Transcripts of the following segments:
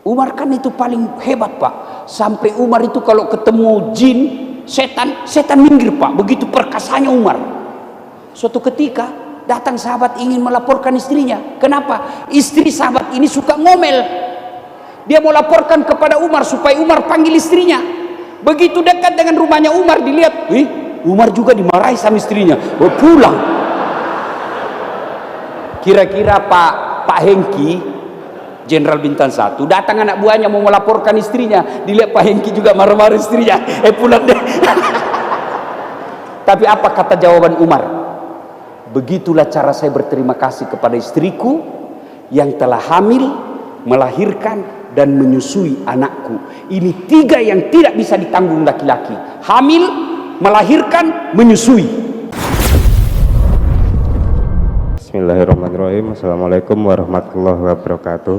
Umar kan itu paling hebat Pak. Sampai Umar itu kalau ketemu jin, setan minggir Pak. Begitu perkasanya Umar. Suatu ketika datang sahabat ingin melaporkan istrinya. Kenapa? Istri sahabat ini suka ngomel. Dia mau laporkan kepada Umar supaya Umar panggil istrinya. Begitu dekat dengan rumahnya Umar, dilihat, Umar juga dimarahi sama istrinya. Pulang. Kira-kira Pak Hengki, Jenderal Bintang 1, datang anak buahnya mau melaporkan istrinya, dilihat Pak Hengki juga marah-marah istrinya, pulang deh. Tapi apa kata jawaban Umar? Begitulah cara saya berterima kasih kepada istriku yang telah hamil, melahirkan, dan menyusui anakku. Ini 3 yang tidak bisa ditanggung laki-laki: hamil, melahirkan, menyusui. Bismillahirrahmanirrahim. Assalamualaikum warahmatullahi wabarakatuh.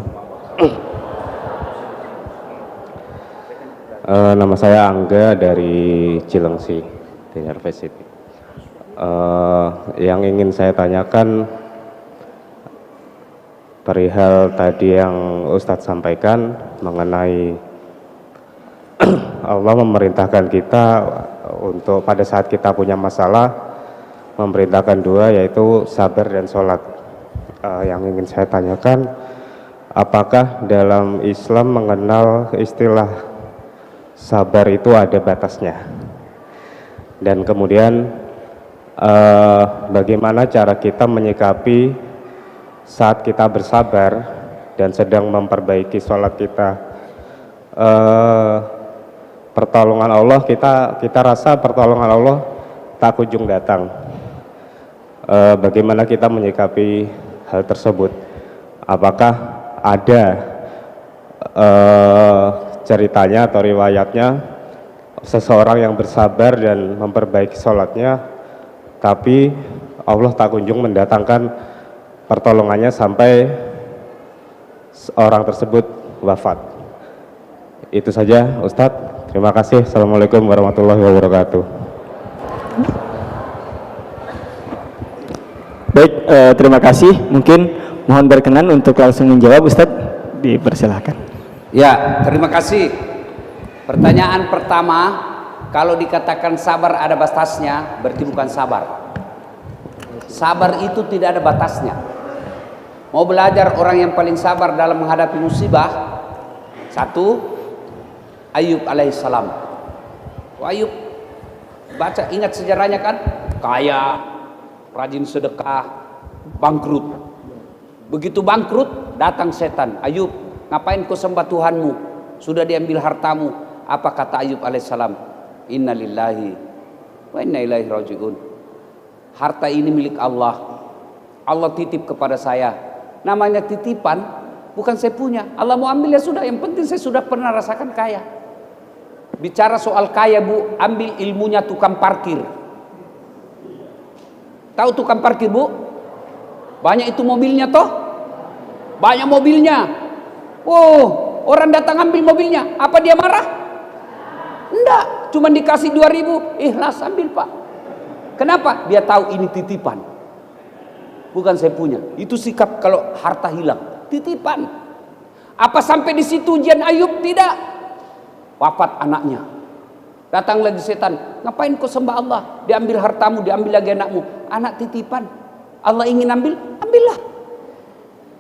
Nama saya Angga dari Cilengsi, dari Harvest City. Yang ingin saya tanyakan perihal tadi yang Ustadz sampaikan mengenai Allah memerintahkan kita untuk pada saat kita punya masalah memerintahkan 2, yaitu sabar dan sholat. Yang ingin saya tanyakan, apakah dalam Islam mengenal istilah sabar itu ada batasnya? Dan kemudian bagaimana cara kita menyikapi saat kita bersabar dan sedang memperbaiki sholat kita? Pertolongan Allah, kita rasa pertolongan Allah tak kunjung datang. Bagaimana kita menyikapi hal tersebut? Apakah ada ceritanya atau riwayatnya seseorang yang bersabar dan memperbaiki sholatnya, tapi Allah tak kunjung mendatangkan pertolongannya sampai orang tersebut wafat? Itu saja Ustadz, terima kasih. Assalamualaikum warahmatullahi wabarakatuh. Baik, terima kasih. Mungkin mohon berkenan untuk langsung menjawab, Ustadz, dipersilahkan. Ya, terima kasih. Pertanyaan pertama, kalau dikatakan sabar ada batasnya, berarti bukan sabar. Sabar itu tidak ada batasnya. Mau belajar orang yang paling sabar dalam menghadapi musibah? 1, Ayub alaihissalam. Ayub, baca, ingat sejarahnya kan? Kaya, rajin sedekah, bangkrut. Begitu bangkrut, datang setan. Ayub, ngapain kau sembah Tuhanmu? Sudah diambil hartamu. Apa kata Ayub alaihissalam? Inna lillahi wa inna ilaihi raji'un. Harta ini milik Allah. Allah titip kepada saya. Namanya titipan, bukan saya punya. Allah mau ambil ya sudah. Yang penting saya sudah pernah rasakan kaya. Bicara soal kaya Bu, ambil ilmunya tukang parkir. Tahu tukang parkir Bu? Banyak itu mobilnya toh? Banyak mobilnya. Oh, orang datang ambil mobilnya. Apa dia marah? Enggak, cuma dikasih 2.000, ikhlas ambil Pak. Kenapa? Dia tahu ini titipan. Bukan saya punya. Itu sikap kalau harta hilang, titipan. Apa sampai di situ ujian Ayub? Tidak. Wafat anaknya. Datang lagi setan, ngapain kau sembah Allah? Diambil hartamu, diambil lagi anakmu. Anak titipan, Allah ingin ambil, ambillah.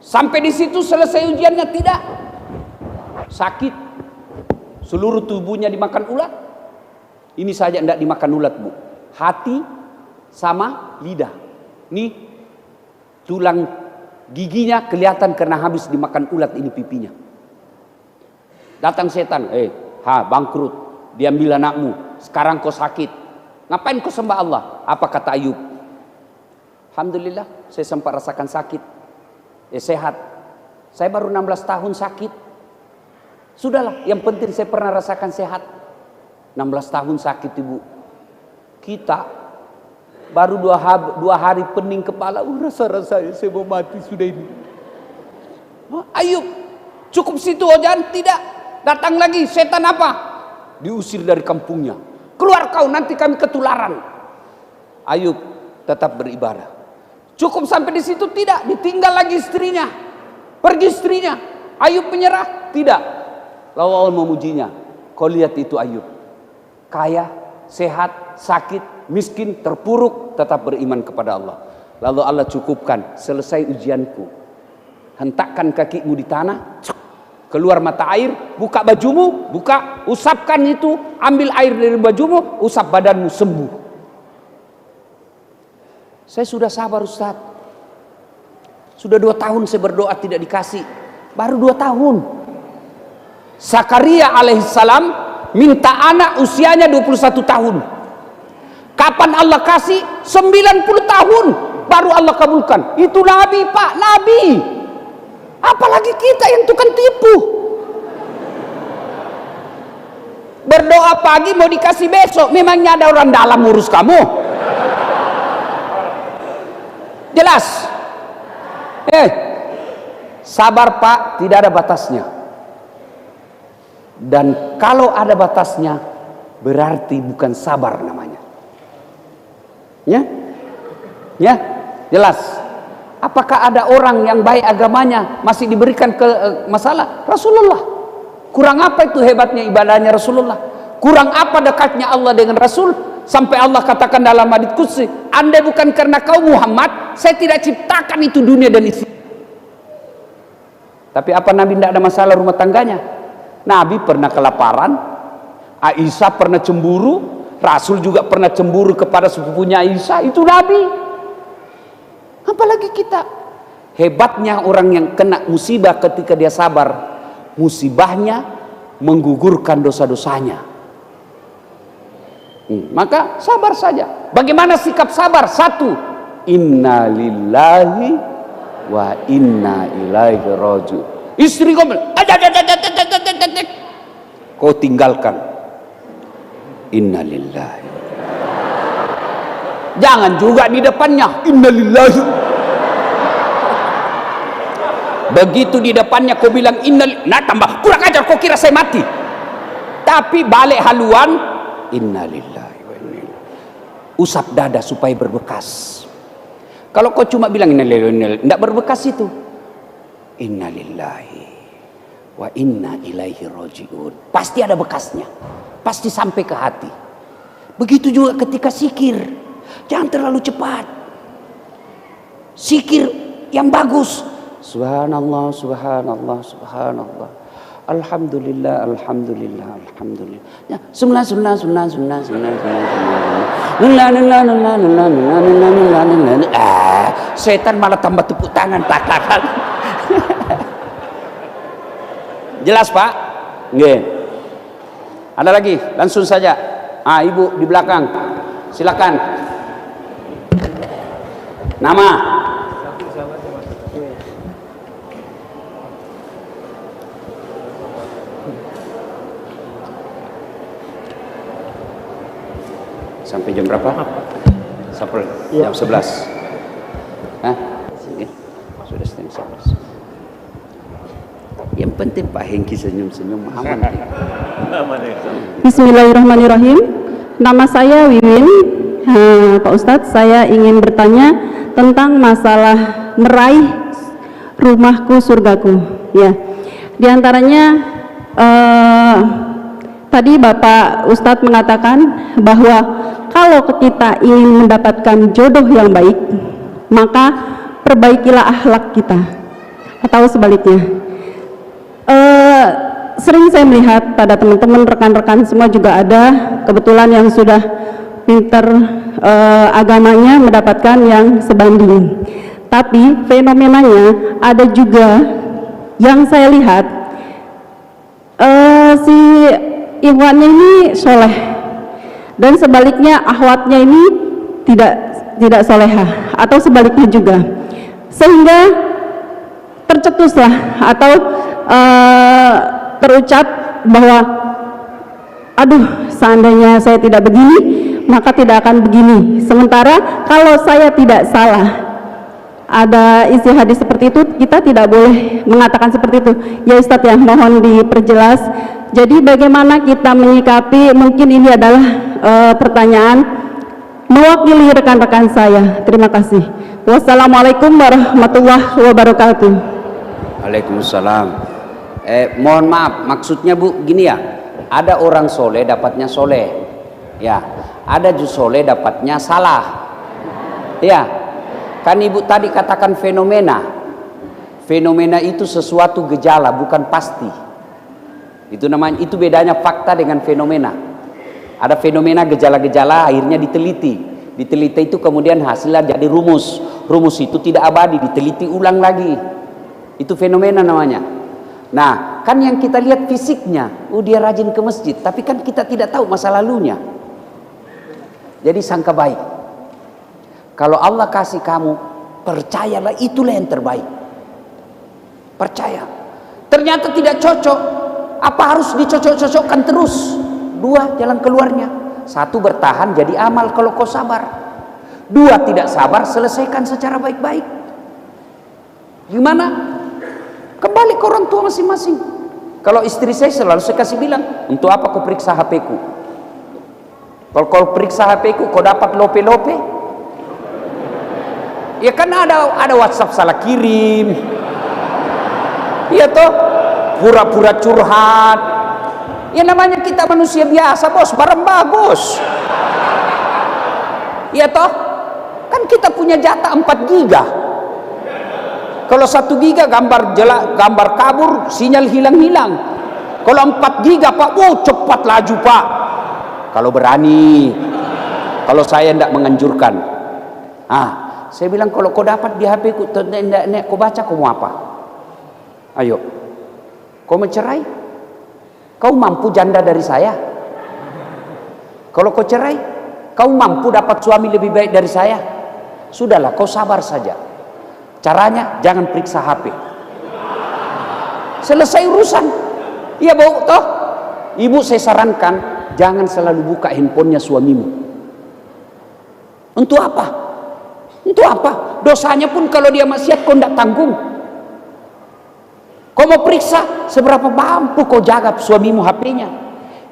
Sampai di situ selesai ujiannya? Tidak. Sakit, seluruh tubuhnya dimakan ulat. Ini saja tidak dimakan ulat Bu, hati sama lidah. Ini tulang giginya kelihatan karena habis dimakan ulat, ini pipinya. Datang setan, bangkrut, diambil anakmu, sekarang kau sakit, ngapain kau sembah Allah? Apa kata Ayub? Alhamdulillah, saya sempat rasakan sakit, sehat. Saya baru 16 tahun sakit. Sudahlah, yang penting saya pernah rasakan sehat. 16 tahun sakit Ibu. Kita baru 2 hari pening kepala, rasa-rasanya saya mau mati sudah ini. Ayub, cukup situ jangan, tidak. Datang lagi setan, apa? Diusir dari kampungnya. Keluar kau, nanti kami ketularan. Ayub tetap beribadah. Cukup sampai di situ? Tidak. Ditinggal lagi istrinya. Pergi istrinya. Ayub menyerah. Tidak. Lalu Allah memujinya. Kau lihat itu Ayub. Kaya, sehat, sakit, miskin, terpuruk, tetap beriman kepada Allah. Lalu Allah cukupkan, selesai ujianku. Hentakkan kakimu di tanah, keluar mata air, buka bajumu, usapkan itu, ambil air dari bajumu, usap badanmu, sembuh. Saya sudah sabar Ustaz. Sudah 2 tahun saya berdoa tidak dikasih. Baru 2 tahun. Zakaria alaihissalam minta anak usianya 21 tahun. Kapan Allah kasih? 90 tahun baru Allah kabulkan. Itu Nabi Pak, Nabi. Apalagi kita yang tukang tipu. Berdoa pagi mau dikasih besok. Memangnya ada orang dalam urus kamu? Jelas? Sabar Pak, tidak ada batasnya. Dan kalau ada batasnya, berarti bukan sabar namanya. Ya? Jelas. Apakah ada orang yang baik agamanya masih diberikan ke masalah? Rasulullah. Kurang apa itu hebatnya ibadahnya Rasulullah? Kurang apa dekatnya Allah dengan Rasul? Sampai Allah katakan dalam hadits qudsi, andai bukan karena kau Muhammad, saya tidak ciptakan itu dunia dan isi. Tapi apa Nabi tidak ada masalah rumah tangganya? Nabi pernah kelaparan, Aisyah pernah cemburu, Rasul juga pernah cemburu kepada sepupunya Aisyah. Itu Nabi. Apalagi kita. Hebatnya orang yang kena musibah ketika dia sabar, musibahnya menggugurkan dosa-dosanya. Maka sabar saja. Bagaimana sikap sabar? 1, inna lillahi wa inna ilaihi raji'un. Istri kau kau tinggalkan, inna lillahi. Jangan juga di depannya inna lillahi. Begitu di depannya kau bilang inna lillahi, nah tambah kurang ajar, kau kira saya mati. Tapi balik haluan inna lillahi wa inna ilaihi. Usap dada supaya berbekas. Kalau kau cuma bilang inna lillahi, tidak berbekas itu. Inna lillahi wa inna ilaihi raji'un. Pasti ada bekasnya. Pasti sampai ke hati. Begitu juga ketika zikir. Jangan terlalu cepat. Zikir yang bagus. Subhanallah, subhanallah, subhanallah. Alhamdulillah, alhamdulillah, alhamdulillah. Ya, sunnah. Setan malah tambah tepuk tangan, tak. Jelas Pak? Nggih. Ada lagi? Langsung saja. Ibu di belakang. Silakan. Nama? Sampai jam berapa? Sampai jam 11. Hah? Sudah setengah 11. Yang penting Pak Hengki senyum-senyum aman. Bismillahirrahmanirrahim. Nama saya Wiwin. Pak Ustadz, saya ingin bertanya tentang masalah meraih rumahku surgaku. Ya, di antaranya tadi Bapak Ustadz mengatakan bahwa kalau kita ingin mendapatkan jodoh yang baik, maka perbaikilah akhlak kita, atau sebaliknya. Sering saya melihat pada teman-teman rekan-rekan semua juga ada kebetulan yang sudah pinter agamanya mendapatkan yang sebanding, tapi fenomenanya ada juga yang saya lihat si ikhwannya ini soleh dan sebaliknya akhwatnya ini tidak solehah, atau sebaliknya juga, sehingga tercetuslah atau terucap bahwa aduh, seandainya saya tidak begini maka tidak akan begini. Sementara kalau saya tidak salah, ada isi hadis seperti itu, kita tidak boleh mengatakan seperti itu. Ya Ustadz, ya mohon diperjelas. Jadi bagaimana kita menyikapi, mungkin ini adalah pertanyaan mewakili rekan-rekan saya. Terima kasih. Wassalamualaikum warahmatullahi wabarakatuh. Waalaikumsalam. Mohon maaf, maksudnya Bu gini ya, ada orang soleh dapatnya soleh, ya, ada ju soleh dapatnya salah, ya. Kan Ibu tadi katakan fenomena, fenomena itu sesuatu gejala bukan pasti. Itu namanya, itu bedanya fakta dengan fenomena. Ada fenomena gejala-gejala akhirnya diteliti, diteliti itu kemudian hasilnya jadi rumus, rumus itu tidak abadi, diteliti ulang lagi, itu fenomena namanya. Nah, kan yang kita lihat fisiknya, oh dia rajin ke masjid, tapi kan kita tidak tahu masa lalunya. Jadi sangka baik. Kalau Allah kasih kamu, percayalah itulah yang terbaik. Percaya. Ternyata tidak cocok, apa harus dicocok-cocokkan terus? Dua jalan keluarnya. Satu, bertahan jadi amal kalau kau sabar. Dua, tidak sabar, selesaikan secara baik-baik. Gimana? Kembali ke orang tua masing-masing. Kalau istri saya selalu saya kasih bilang, untuk apa kau periksa HP ku? Kalau kau periksa HP ku, kau dapat lope-lope? Ya kan ada WhatsApp salah kirim. Iya toh, pura-pura curhat. Ya namanya kita manusia biasa bos, barang bagus. Iya toh, kan kita punya jatah 4 giga. Kalau 1 giga gambar jelek, gambar kabur, sinyal hilang-hilang. Kalau 4 giga Pak, cepat laju Pak. Kalau berani. Kalau saya tidak menganjurkan. Saya bilang kalau kau dapat di HP ku, kau baca, kau mau apa? Ayo. Kau mencerai? Kau mampu janda dari saya? Kalau kau cerai, kau mampu dapat suami lebih baik dari saya? Sudahlah, kau sabar saja. Caranya jangan periksa HP. Selesai urusan. Iya Bu toh? Ibu saya sarankan jangan selalu buka handphonenya suamimu. Untuk apa? Untuk apa? Dosanya pun kalau dia maksiat kau tidak tanggung. Kau mau periksa seberapa mampu kau jaga suamimu HP-nya.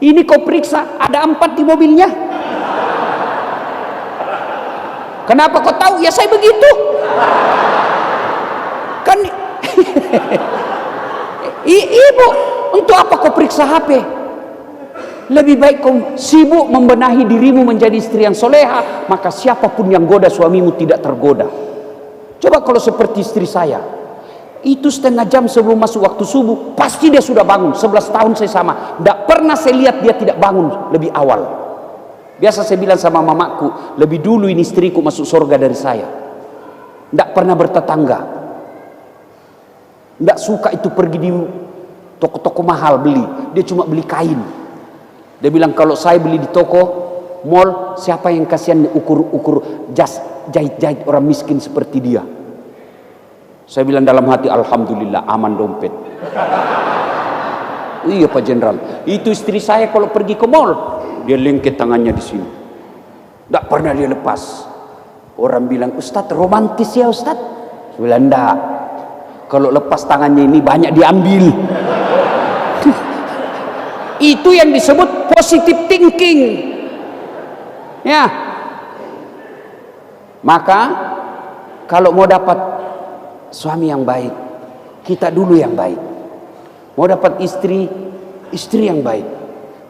Ini kau periksa ada 4 di mobilnya. Kenapa kau tahu? Ya saya begitu. Kan Ibu, untuk apa kau periksa HP? Lebih baik kau sibuk membenahi dirimu menjadi istri yang soleha, maka siapapun yang goda suamimu tidak tergoda. Coba kalau seperti istri saya, itu setengah jam sebelum masuk waktu subuh pasti dia sudah bangun. 11 tahun saya sama, tidak pernah saya lihat dia tidak bangun lebih awal. Biasa saya bilang sama mamaku, lebih dulu ini istriku masuk surga dari saya. Tidak pernah bertetangga, tidak suka itu pergi di toko-toko mahal beli, dia cuma beli kain. Dia bilang kalau saya beli di toko mall, siapa yang kasihan ukur-ukur jas jahit-jahit orang miskin seperti dia. Saya bilang dalam hati, alhamdulillah aman dompet. Iya Pak Jenderal, itu istri saya kalau pergi ke mall, dia lengket tangannya di sini, tidak pernah dia lepas. Orang bilang, Ustadz romantis ya Ustadz. Saya bilang enggak, kalau lepas tangannya ini banyak diambil. Itu yang disebut positive thinking. Ya. Maka kalau mau dapat suami yang baik, kita dulu yang baik. Mau dapat istri, istri yang baik.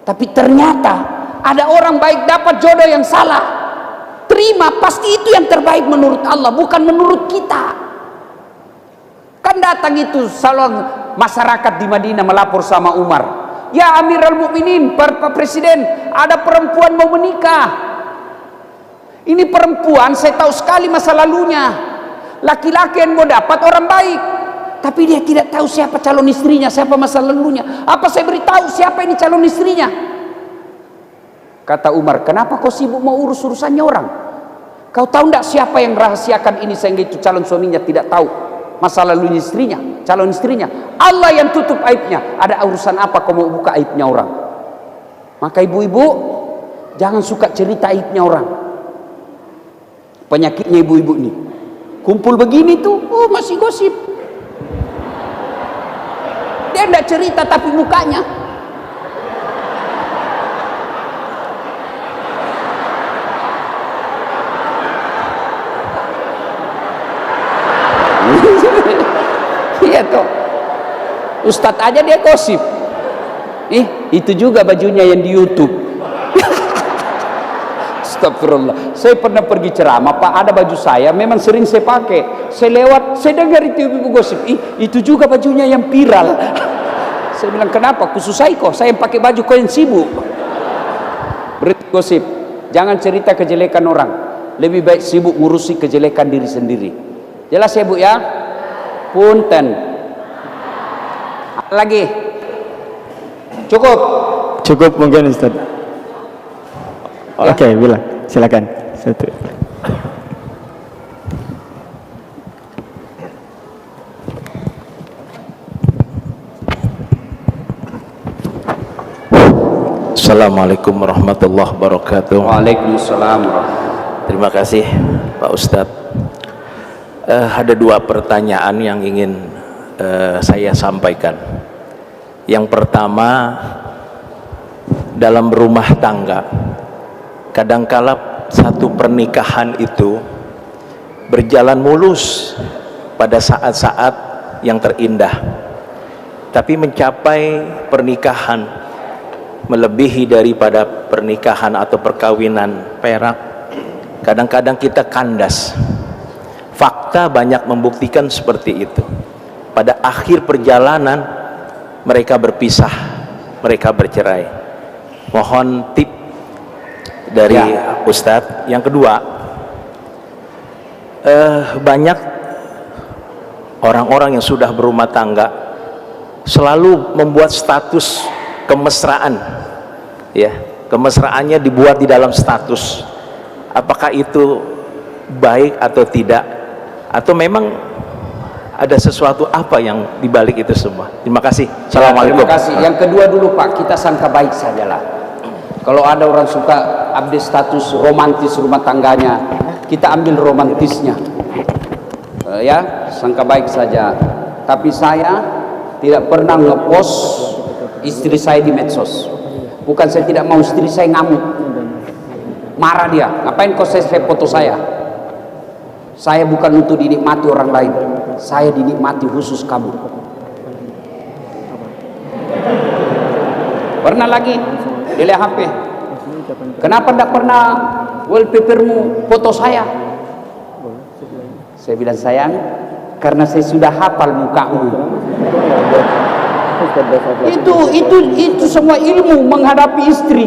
Tapi ternyata ada orang baik dapat jodoh yang salah. Terima, pasti itu yang terbaik menurut Allah, bukan menurut kita. Kan datang itu salon masyarakat di Madinah melapor sama Umar. Ya Amirul Mukminin, Pak Presiden, ada perempuan mau menikah. Ini perempuan saya tahu sekali masa lalunya. Laki-laki yang mau dapat orang baik, tapi dia tidak tahu siapa calon istrinya, siapa masa lalunya. Apa saya beritahu siapa ini calon istrinya? Kata Umar, kenapa kau sibuk mau urus urusannya orang? Kau tahu tidak siapa yang rahasiakan ini sehingga itu calon suaminya tidak tahu masa lalu istrinya, calon istrinya? Allah yang tutup aibnya. Ada urusan apa kau mau buka aibnya orang? Maka ibu-ibu jangan suka cerita aibnya orang. Penyakitnya ibu-ibu nih, kumpul begini tuh, oh masih gosip. Dia tidak cerita tapi mukanya. Iya toh. Ustadz aja dia gosip. Itu juga bajunya yang di YouTube. Astagfirullah. Saya pernah pergi ceramah, Pak, ada baju saya, memang sering saya pakai. Saya lewat, saya dengar itu ibu gosip. Itu juga bajunya yang viral. Saya bilang, kenapa? Khusus saya kok, saya yang pakai baju, kau yang sibuk. Berarti gosip. Jangan cerita kejelekan orang. Lebih baik sibuk ngurusi kejelekan diri sendiri. Jelas ya Bu ya? Punten. Apa lagi? Cukup? Cukup mungkin Ustaz. Oke, bilang. Silakan. Satu. Assalamualaikum warahmatullahi wabarakatuh. Waalaikumsalam. Terima kasih Pak Ustadz. Ada dua pertanyaan yang ingin saya sampaikan. Yang pertama, dalam rumah tangga, kadangkala satu pernikahan itu berjalan mulus pada saat-saat yang terindah, tapi mencapai pernikahan melebihi daripada pernikahan atau perkawinan perak, kadang-kadang kita kandas. Fakta banyak membuktikan seperti itu. Pada akhir perjalanan mereka berpisah, mereka bercerai. Mohon tip dari Ustadz. Yang kedua, banyak orang-orang yang sudah berumah tangga selalu membuat status kemesraan, ya, kemesraannya dibuat di dalam status. Apakah itu baik atau tidak, atau memang ada sesuatu apa yang dibalik itu semua? Terima kasih. Assalamualaikum. Terima kasih. Yang kedua dulu Pak, kita sangka baik sajalah. Kalau ada orang suka update status romantis rumah tangganya, kita ambil romantisnya, ya, sangka baik saja. Tapi saya tidak pernah ngepost istri saya di medsos. Bukan saya tidak mau, istri saya ngamuk, marah dia. Ngapain kau saya foto saya? Saya bukan untuk dinikmati orang lain, saya dinikmati khusus kamu. Pernah lagi dilihat HP, kenapa tidak pernah wallpapermu foto saya? Saya bilang, sayang, karena saya sudah hafal mukamu. Itu semua ilmu menghadapi istri.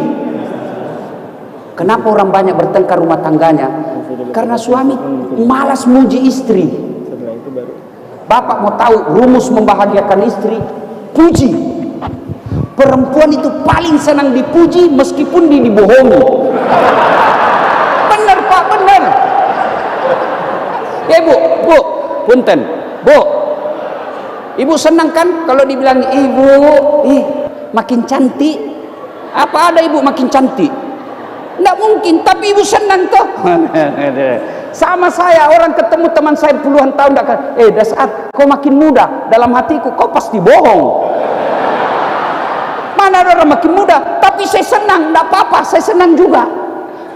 Kenapa orang banyak bertengkar rumah tangganya? Karena suami malas muji istri. Bapak mau tahu rumus membahagiakan istri? Puji. Perempuan itu paling senang dipuji meskipun dibohongi. Benar Pak, benar. Ya Bu, punten, Bu. Ibu senang kan kalau dibilang ibu, makin cantik. Apa ada ibu makin cantik? Tidak mungkin, tapi ibu senang toh. Sama saya, orang ketemu teman saya puluhan tahun, dah saat kau makin muda, dalam hatiku kau pasti bohong. Mana ada orang makin muda, tapi saya senang, tidak apa-apa, saya senang juga.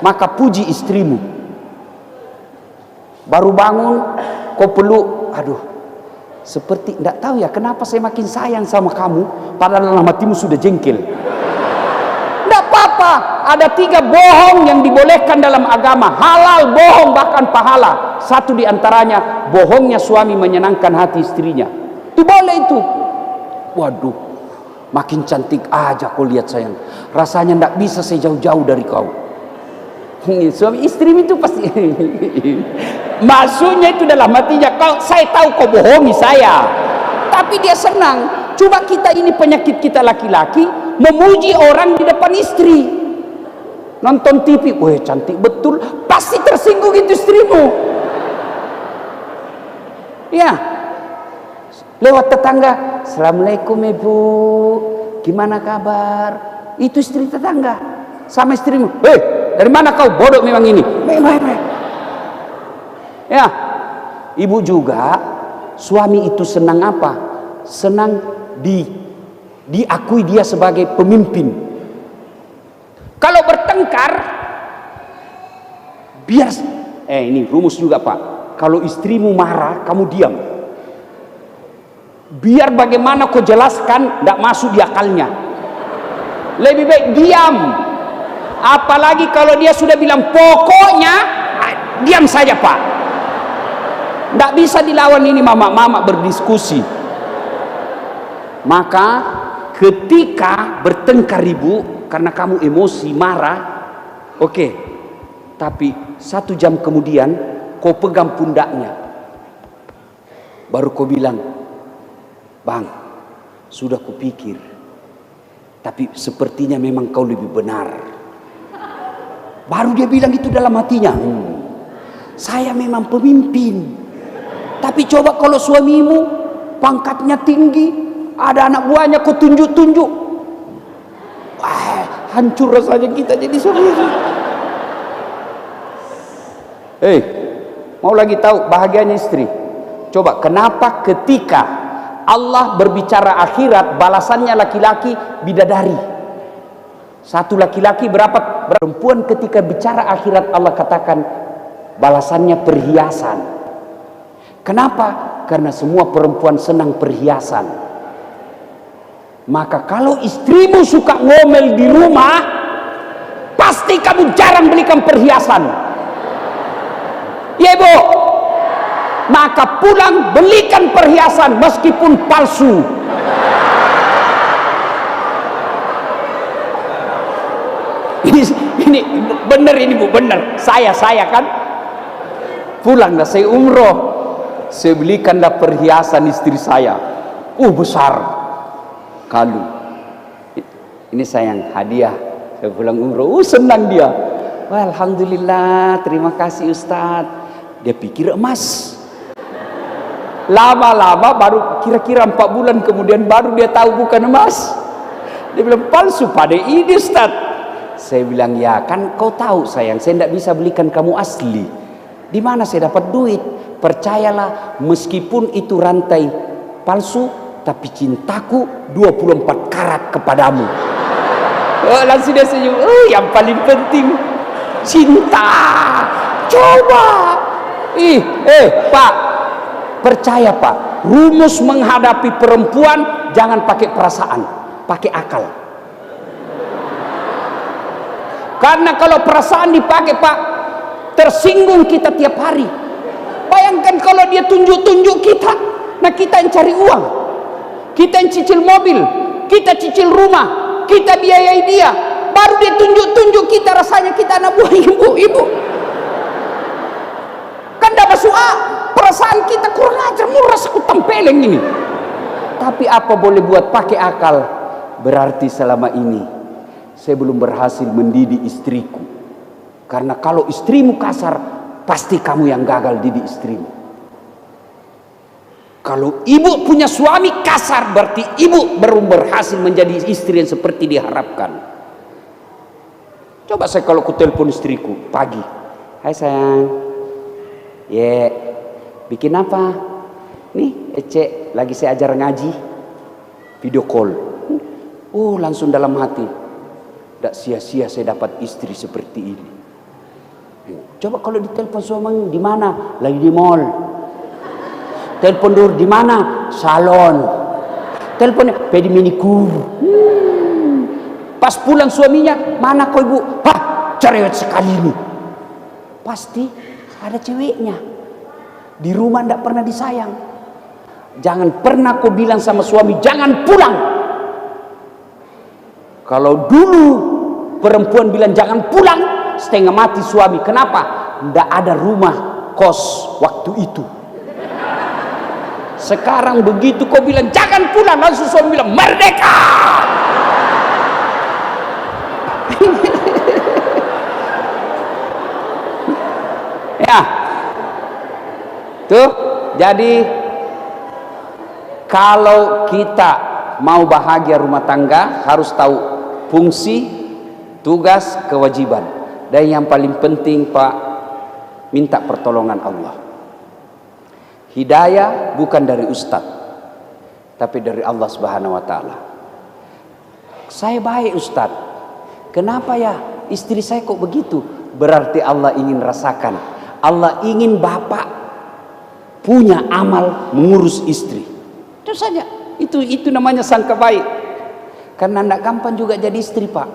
Maka puji istrimu. Baru bangun, kau peluk, aduh, seperti tidak tahu ya kenapa saya makin sayang sama kamu, padahal dalam hatimu sudah jengkel. Tidak apa-apa. Ada 3 bohong yang dibolehkan dalam agama, halal, bohong, bahkan pahala. Satu diantaranya, bohongnya suami menyenangkan hati istrinya. Itu boleh itu. Waduh, makin cantik aja kau lihat sayang, rasanya tidak bisa saya jauh-jauh dari kau. Suami istri itu pasti maksudnya itu dalam hatinya, saya tahu kau bohongi saya, tapi dia senang. Coba kita, ini penyakit kita laki-laki, memuji orang di depan istri. Nonton TV, wah cantik betul, pasti tersinggung itu istrimu. Ya, lewat tetangga, assalamualaikum ibu, gimana kabar? Itu istri tetangga. Sama istrimu, dari mana kau, bodoh memang ini. Ya, ibu juga, suami itu senang apa? Senang diakui dia sebagai pemimpin. Kalau bertengkar, biar ini rumus juga Pak. Kalau istrimu marah, kamu diam. Biar bagaimana kau jelaskan, tidak masuk di akalnya. Lebih baik diam. Apalagi kalau dia sudah bilang pokoknya, diam saja Pak. Tidak bisa dilawan ini mama-mama berdiskusi. Maka ketika bertengkar ibu karena kamu emosi marah, oke. Tapi 1 jam kemudian kau pegang pundaknya, baru kau bilang, bang, sudah kupikir, tapi sepertinya memang kau lebih benar. Baru dia bilang itu dalam hatinya, saya memang pemimpin. Tapi coba kalau suamimu pangkatnya tinggi, ada anak buahnya kau tunjuk-tunjuk, wah, hancur rasanya kita jadi suami. Mau lagi tahu bahagianya istri? Coba kenapa ketika Allah berbicara akhirat, balasannya laki-laki bidadari. Satu laki-laki berapa perempuan ketika bicara akhirat Allah katakan balasannya perhiasan. Kenapa? Karena semua perempuan senang perhiasan. Maka kalau istrimu suka ngomel di rumah, pasti kamu jarang belikan perhiasan. Ya ibu? Maka pulang belikan perhiasan meskipun palsu. Ini benar ini bu, benar. Saya kan pulanglah saya umroh, saya belikanlah perhiasan istri saya. Besar kalung. Ini sayang hadiah. Saya pulang umroh, senang dia. Wah, alhamdulillah, terima kasih Ustadz. Dia pikir emas. Lama-lama baru kira-kira 4 bulan kemudian baru dia tahu bukan emas. Dia bilang palsu pada ini Ustadz. Saya bilang ya kan kau tahu sayang, saya tidak bisa belikan kamu asli. Di mana saya dapat duit? Percayalah, meskipun itu rantai palsu, tapi cintaku 24 karat kepadamu. Langsung dia senyum. Yang paling penting cinta. Coba. Pak, percaya Pak, rumus menghadapi perempuan jangan pakai perasaan, pakai akal. Karena kalau perasaan dipakai Pak, tersinggung kita tiap hari. Bayangkan kalau dia tunjuk-tunjuk kita, nah kita yang cari uang, kita yang cicil mobil, kita cicil rumah, kita biayai dia, baru dia tunjuk-tunjuk kita, rasanya kita anak buah ibu. Kan dah masuk perasaan kita kurang ajar, murah aku tempeleng ini. Tapi apa boleh buat, pakai akal. Berarti selama ini saya belum berhasil mendidik istriku. Karena kalau istrimu kasar, pasti kamu yang gagal didik istrimu. Kalau ibu punya suami kasar, berarti ibu belum berhasil menjadi istri yang seperti diharapkan. Coba saya kalau ku telepon istriku pagi, hai sayang, bikin apa? Nih Ece lagi saya ajar ngaji, video call. Langsung dalam hati, tidak sia-sia saya dapat istri seperti ini. Coba kalau ditelepon suami, di mana? Lagi di mall. Telepon dulu, di mana? Salon. Teleponnya pedi manicure. Pas pulang suaminya, mana kau ibu? Cerewet sekali ini. Pasti ada ceweknya. Di rumah tidak pernah disayang. Jangan pernah kau bilang sama suami, jangan pulang. Kalau dulu perempuan bilang jangan pulang, setengah mati suami. Kenapa? Tidak ada rumah kos waktu itu. Sekarang begitu kau bilang jangan pulang, langsung suami bilang merdeka. Ya, tuh. Jadi kalau kita mau bahagia rumah tangga harus tahu fungsi, tugas, kewajiban. Dan yang paling penting Pak, minta pertolongan Allah. Hidayah bukan dari ustadz, tapi dari Allah Subhanahu wa Ta'ala. Saya baik ustadz, kenapa ya istri saya kok begitu? Berarti Allah ingin rasakan, Allah ingin bapak punya amal mengurus istri. Itu saja. Itu namanya sangka baik. Karena tidak gampang juga jadi istri, Pak.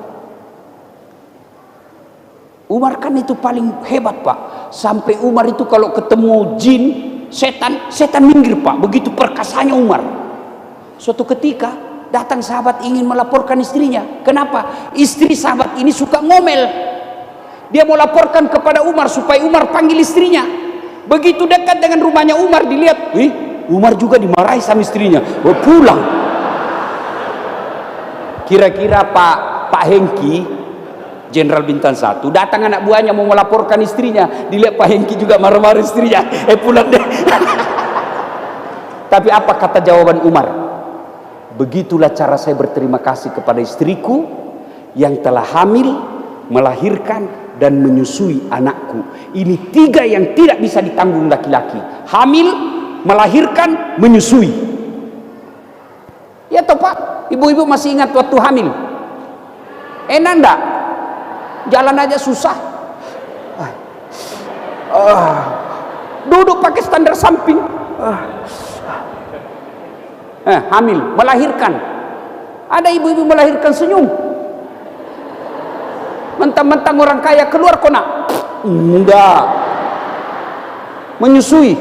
Umar kan itu paling hebat, Pak. Sampai Umar itu kalau ketemu jin, setan minggir, Pak. Begitu perkasanya Umar. Suatu ketika datang sahabat ingin melaporkan istrinya. Kenapa? Istri sahabat ini suka ngomel. Dia mau laporkan kepada Umar supaya Umar panggil istrinya. Begitu dekat dengan rumahnya Umar, dilihat, Umar juga dimarahi sama istrinya. Pulang. Kira-kira Pak Hengki, Jenderal Bintang 1, datang anak buahnya mau melaporkan istrinya, dilihat Pak Hengki juga marah-marah istrinya, pulang deh. Tapi apa kata jawaban Umar? Begitulah cara saya berterima kasih kepada istriku yang telah hamil, melahirkan, dan menyusui anakku. Ini 3 yang tidak bisa ditanggung laki-laki: hamil, melahirkan, menyusui. Ya toh Pak, ibu-ibu masih ingat waktu hamil? Enak enggak? Jalan aja susah. Duduk pakai standar samping. Hamil, melahirkan. Ada ibu-ibu melahirkan senyum. Mentang-mentang orang kaya keluar kona. Enggak. Menyusui.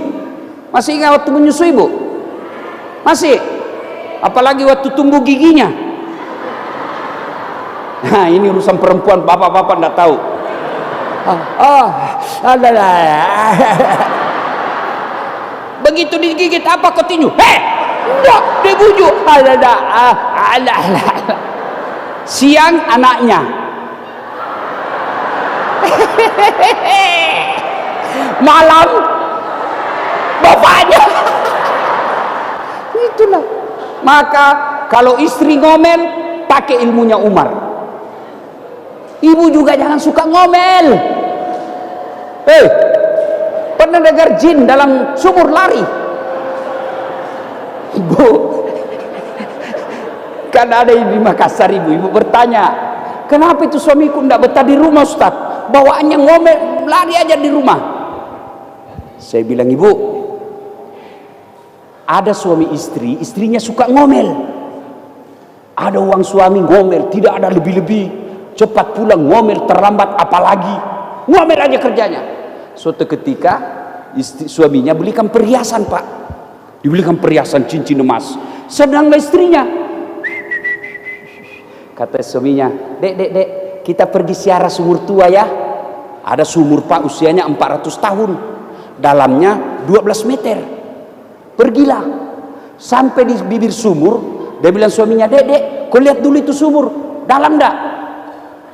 Masih ingat waktu menyusui, Bu? Masih? Apalagi waktu tumbuh giginya. Nah, ini urusan perempuan, bapak-bapak enggak tahu. Begitu digigit apa kau tinju? Enggak, dia bujuk. Siang anaknya. Malam bapaknya. Itulah. Maka kalau istri ngomel, pakai ilmunya Umar. Ibu juga jangan suka ngomel. Pernah dengar jin dalam sumur lari? Ibu, kan ada di Makassar, ibu bertanya, kenapa itu suamiku tidak betah di rumah, Ustaz? Bawaannya ngomel, lari aja di rumah. Saya bilang, ibu, ada suami istri, istrinya suka ngomel. Ada uang suami ngomel, tidak ada lebih-lebih. Cepat pulang ngomel, terlambat apalagi. Ngomel aja kerjanya. Suatu ketika suaminya belikan perhiasan, Pak. Dibelikan perhiasan cincin emas. Sedangkan istrinya, kata suaminya, dek, kita pergi ziarah sumur tua ya. Ada sumur, Pak, usianya 400 tahun. Dalamnya 12 meter. Pergilah. Sampai di bibir sumur, dia bilang suaminya, dek, kau lihat dulu itu sumur. Dalam enggak?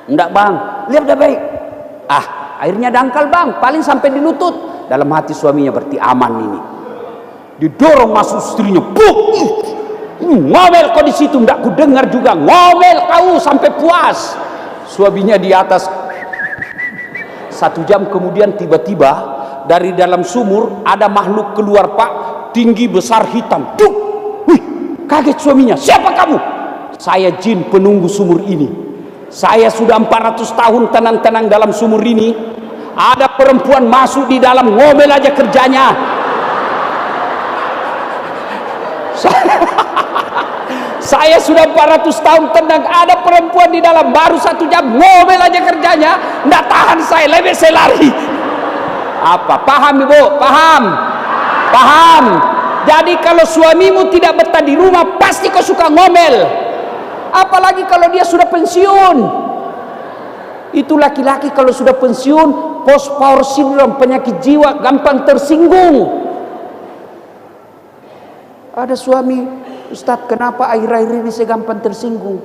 Enggak, Bang. Lihat dah baik. Airnya dangkal, Bang. Paling sampai di lutut. Dalam hati suaminya berarti aman ini. Didorong masuk istrinya. Ngomel kau di situ, enggak ku dengar juga. Ngomel kau sampai puas. Suaminya di atas. 1 jam kemudian tiba-tiba dari dalam sumur ada makhluk keluar, Pak, tinggi besar hitam. Kaget suaminya. Siapa kamu? Saya jin penunggu sumur ini. Saya sudah 400 tahun tenang-tenang dalam sumur ini. Ada perempuan masuk di dalam, ngomel aja kerjanya. Saya sudah 400 tahun tenang, ada perempuan di dalam, baru 1 jam ngomel aja kerjanya. Nggak tahan saya, lebih saya lari. Apa? Paham, Ibu? Paham. Jadi kalau suamimu tidak betah di rumah, pasti kau suka ngomel. Apalagi kalau dia sudah pensiun. Itu laki-laki kalau sudah pensiun, post power syndrome, penyakit jiwa, gampang tersinggung. Ada suami, Ustadz, kenapa akhir-akhir ini saya gampang tersinggung?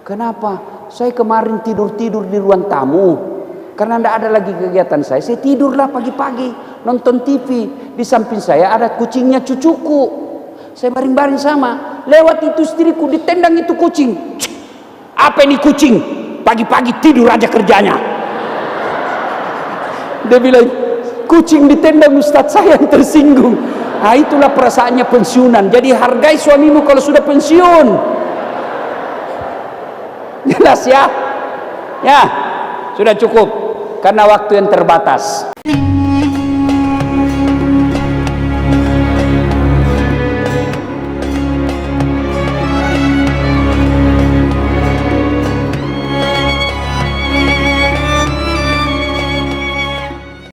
Kenapa? Saya kemarin tidur-tidur di ruang tamu. Karena tidak ada lagi kegiatan saya tidurlah pagi-pagi, nonton TV. Di samping saya ada kucingnya cucuku. Saya baring-baring sama. Lewat itu istriku, ditendang itu kucing. Apa ini kucing? Pagi-pagi tidur aja kerjanya. Dia bilang, kucing ditendang, Ustadz, saya yang tersinggung. Nah, itulah perasaannya pensiunan. Jadi hargai suamimu kalau sudah pensiun. Jelas ya? Ya, sudah cukup. Karena waktu yang terbatas.